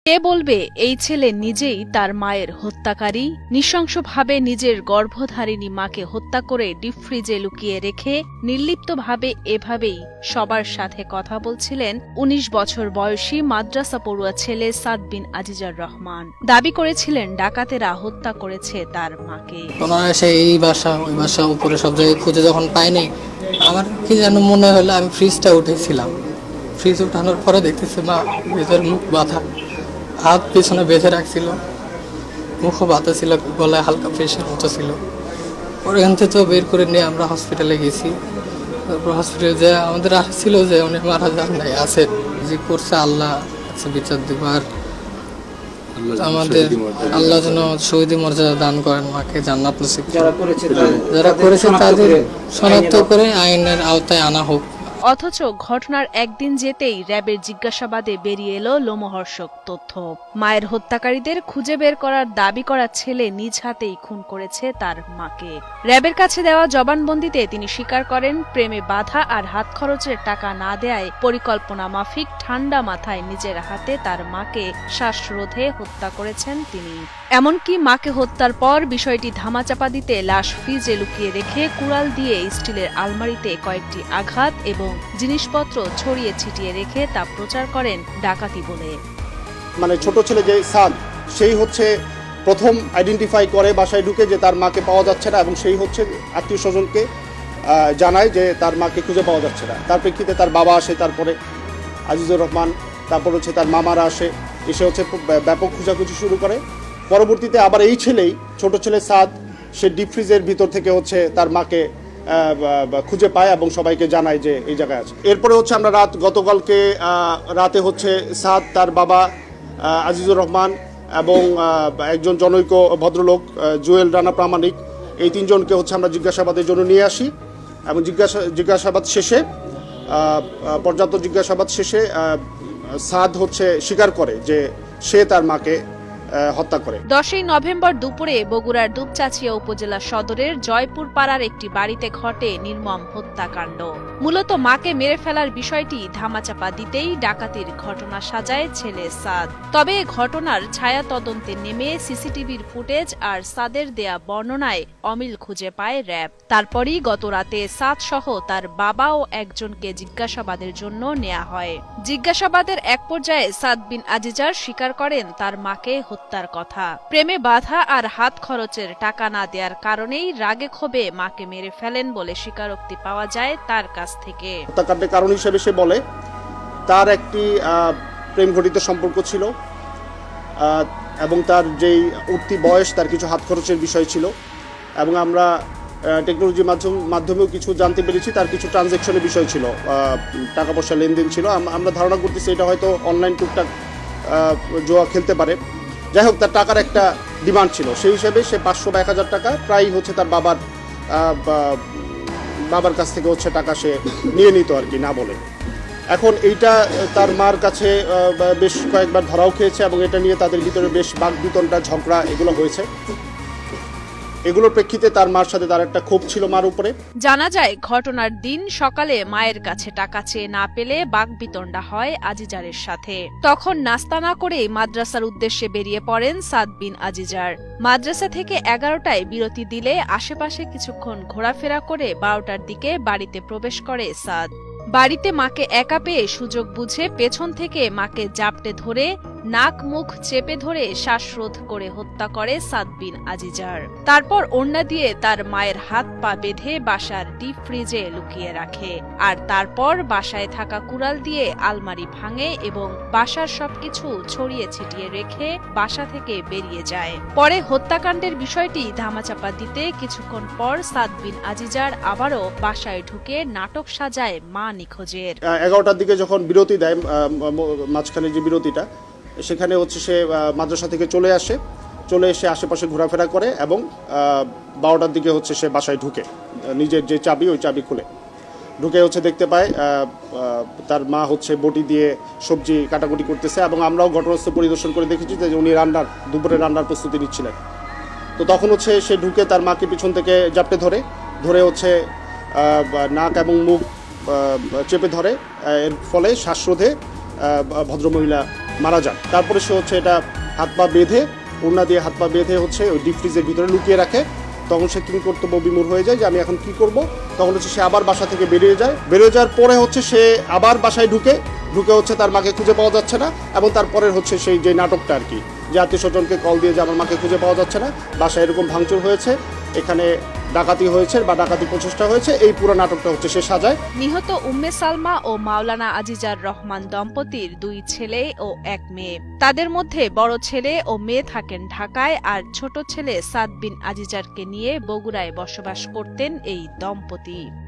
কে বলবে এই ছেলে নিজেই তার মায়ের হত্যাকারী? নৃশংসভাবে নিজের গর্ভধারিণী মাকে হত্যা করে ডিপ ফ্রিজে লুকিয়ে রেখে নির্লিপ্তভাবে এভাবেই সবার সাথে কথা বলছিলেন ১৯ বছর বয়সী মাদ্রাসা পড়ুয়া ছেলে সাদ বিন আজিজার রহমান। দাবি করেছিলেন ডাকাতেরা হত্যা করেছে তার মাকে। এই বাসা ওই বাসা উপরে সব জায়গায় খুঁজে যখন পাইনি, আমার কি যেন মনে হলো আমি ফ্রিজটা উঠেছিলাম। ফ্রিজ উঠানোর পরে দেখতেছি মা ভেতর মুখ বাঁধা, হাত পিছনে বেঁধে রাখছিল, মুখও বাঁধা ছিল, গলায় হালকা প্রেশার মতো ছিল। ওখান থেকে তো বের করে নিয়ে আমরা হসপিটালে গেছি। তারপর হসপিটালে যে আমাদের আসছিল যে উনি মারা যান নাই, আছে যে করছে আল্লাহ বিচার দিবার। আমাদের আল্লাহ যেন শহীদ মর্যাদা দান করেন, মাকে জান্নাত নসিব। যারা করেছে তাদের শনাক্ত করে আইনের আওতায় আনা হোক। অথচ ঘটনার একদিন যেতেই র্যাবের জিজ্ঞাসাবাদে বেরিয়ে এলো লোমহর্ষক তথ্য। মায়ের হত্যাকারীদের খুঁজে বের করার দাবি করা ছেলে নিজ হাতেই খুন করেছে তার মাকে। র্যাবের কাছে দেওয়া জবানবন্দিতে তিনি স্বীকার করেন, প্রেমে বাধা আর হাত খরচের টাকা না দেয়ায় পরিকল্পনা মাফিক ঠান্ডা মাথায় নিজের হাতে তার মাকে শ্বাসরোধে হত্যা করেছেন তিনি। এমনকি মাকে হত্যার পর বিষয়টি ধামাচাপা দিতে লাশ ফ্রিজে লুকিয়ে রেখে কুড়াল দিয়ে স্টিলের আলমারিতে কয়েকটি আঘাত এবং জিনিসপত্র ছড়িয়ে ছিটিয়ে রেখে তা প্রচার করেন ডাকাতি বলে। মানে ছোট ছেলে যে সাদ, সেই হচ্ছে প্রথম আইডেন্টিফাই করে বাসায় ঢুকে যে তার মাকে পাওয়া যাচ্ছে না, এবং সেই হচ্ছে আত্মীয় স্বজনকে জানায় যে তার মাকে খুঁজে পাওয়া যাচ্ছে না। তার প্রেক্ষিতে তার বাবা আসে, তারপরে আজিজুর রহমান, তারপর হচ্ছে তার মামারা আসে, এসে হচ্ছে ব্যাপক খোঁজাখুঁজি শুরু করে। পরবর্তীতে আবার এই ছেলেই, ছোট ছেলে সাদ, সে ডিপ ফ্রিজের ভিতর থেকে হচ্ছে তার মাকে খুঁজে পায় এবং সবাইকে জানায় যে এই জায়গায় আছে। এরপরে হচ্ছে আমরা গতকালকে রাতে হচ্ছে সাদ, তার বাবা আজিজুর রহমান এবং একজন জনৈক ভদ্রলোক জুয়েল রানা প্রামাণিক, এই তিনজনকে হচ্ছে আমরা জিজ্ঞাসাবাদের জন্য নিয়ে আসি এবং জিজ্ঞাসাবাদ শেষে পর্যাপ্ত জিজ্ঞাসাবাদ শেষে সাদ হচ্ছে স্বীকার করে যে সে তার মাকে হত্যা করে। 10ই নভেম্বর দুপুরে বগুড়ার দুপচাঁচিয়া উপজেলা সদরের জয়পুর পাড়ার একটি বাড়িতে ঘটে নির্মম হত্যাকাণ্ড। মূলত মাকে মেরে ফেলার বিষয়টি ধামাচাপা দিতেই ডাকাতির ঘটনা সাজায় ছেলে সাদ। তবে ঘটনার ছায়া তদন্তে নেমে সিসিটিভির ফুটেজ আর সাদের দেয়া বর্ণনায় অমিল খুঁজে পায় র্যাব। তারপরই গত রাতে সাদ সহ তার বাবা ও একজনকে জিজ্ঞাসাবাদের জন্য নেওয়া হয়। জিজ্ঞাসাবাদের এক পর্যায়ে সাদ বিন আজিজার স্বীকার করেন তার মাকে হত্যার কথা। প্রেমে বাধা আর হাত খরচের টাকা না দেওয়ার কারণেই রাগে ক্ষোভে মাকে মেরে ফেলেন বলে স্বীকারোক্তি পাওয়া যায় তার কাছ থেকে। হত্যাকাণ্ডের কারণ হিসেবে সে বলে তার একটি প্রেম ঘটিত সম্পর্ক ছিল এবং তার যেই উঠতি বয়স, তার কিছু হাত খরচের বিষয় ছিল, এবং আমরা টেকনোলজির মাধ্যমেও কিছু জানতে পেরেছি তার কিছু ট্রানজ্যাকশনের বিষয় ছিল, টাকা পয়সা লেনদেন ছিল। আমরা ধারণা করতেছি এটা হয়তো অনলাইন টুকটাক জুয়া খেলতে পারে। যাই হোক, তার টাকার একটা ডিমান্ড ছিল, সেই হিসেবে সে 500 বা 1000 টাকা প্রায় হচ্ছে তার বাবার কাছ থেকে হচ্ছে টাকা সে নিয়ে নিত আর কি, না বলে। এখন এইটা তার মার কাছে বেশ কয়েকবার ধরাও খেয়েছে এবং এটা নিয়ে তাদের ভিতরে বেশ বাকবিতণ্ডা, ঝগড়া এগুলো হয়েছে। এগুলোর প্রেক্ষিতে তার মার সাথে তার একটা ক্ষোভ ছিল মার উপরে। জানা যায় ঘটনার দিন সকালে মায়ের কাছে টাকা চেয়ে না পেলে বাকবিতণ্ডা হয় আজিজারের সাথে। তখন নাস্তা না করে মাদ্রাসার উদ্দেশ্যে বেরিয়ে পড়েন সাদ বিন আজিজার। মাদ্রাসা থেকে 11টায় বিরতি দিলে আশেপাশে কিছুক্ষণ ঘোরাফেরা করে 12টার দিকে বাড়িতে প্রবেশ করে সাদ। বাড়িতে মাকে একা পেয়ে সুযোগ বুঝে পেছন থেকে মাকে জাপটে ধরে নাক মুখ চেপে ধরে শ্বাসরোধ করে হত্যা করে সাদ বিন আজিজার। তারপর ওড়না দিয়ে তার মায়ের হাত পা বেঁধে বাসার ডিপ ফ্রিজে লুকিয়ে রাখে। আর তারপর বাসায় থাকা কুড়াল দিয়ে আলমারি ভাঙে এবং বাসার সবকিছু ছড়িয়ে ছিটিয়ে রেখে বাসা থেকে বেরিয়ে যায়। পরে হত্যাকাণ্ডের বিষয়টি ধামাচাপা দিতে কিছুক্ষণ পর সাদ বিন আজিজার আবারও বাসায় ঢুকে নাটক সাজায় মা নিখোঁজের। 11টার দিকে যখন বিরতি দেয়, মাঝখানে যে বিরতিটা, সেখানে হচ্ছে সে মাদ্রাসা থেকে চলে এসে আশেপাশে ঘোরাফেরা করে এবং 12টার দিকে হচ্ছে সে বাসায় ঢুকে নিজের যে চাবি, ওই চাবি খুলে ঢুকে হচ্ছে দেখতে পায় তার মা হচ্ছে বটি দিয়ে সবজি কাটাকুটি করতেছে, এবং আমরাও ঘটনাস্থল পরিদর্শন করে দেখেছি যে উনি দুপুরে রান্নার প্রস্তুতি নিচ্ছিলেন। তো তখন হচ্ছে সে ঢুকে তার মাকে পিছন থেকে জাপটে ধরে হচ্ছে নাক এবং মুখ চেপে ধরে, এর ফলে শ্বাসরোধে ভদ্রমহিলা মারা যান। তারপরে সে হচ্ছে এটা হাত পা বেঁধে, ওড়না দিয়ে হাত পা বেঁধে হচ্ছে ওই ডিপ ফ্রিজের ভিতরে লুকিয়ে রাখে। তখন সে কিং কর্তব্য বিমূঢ় হয়ে যায় যে আমি এখন কি করব। তখন হচ্ছে সে আবার বাসা থেকে বেরিয়ে যায়। বেরিয়ে যাওয়ার পরে হচ্ছে সে আবার বাসায় ঢুকে হচ্ছে তার মাকে খুঁজে পাওয়া যাচ্ছে না। এবং তারপরে হচ্ছে সেই যে নাটকটা আর কি, যে আত্মীয় স্বজনকে কল দিয়ে যে আমার মাকে খুঁজে পাওয়া যাচ্ছে না, বাসায় এরকম ভাঙচুর হয়েছে, এখানে ডাকাতি হয়েছে বা ডাকাতি প্রচেষ্টা হয়েছে, এই পুরো নাটকটা হচ্ছে সে সাজায়। নিহত উম্মে সালমা ও মাওলানা আজিজার রহমান দম্পতির 2 ছেলে ও 1 মেয়ে। তাদের মধ্যে বড় ছেলে ও মেয়ে থাকেন ঢাকায়, আর ছোট ছেলে সাদ বিন আজিজারকে নিয়ে বগুড়ায় বসবাস করতেন এই দম্পতি।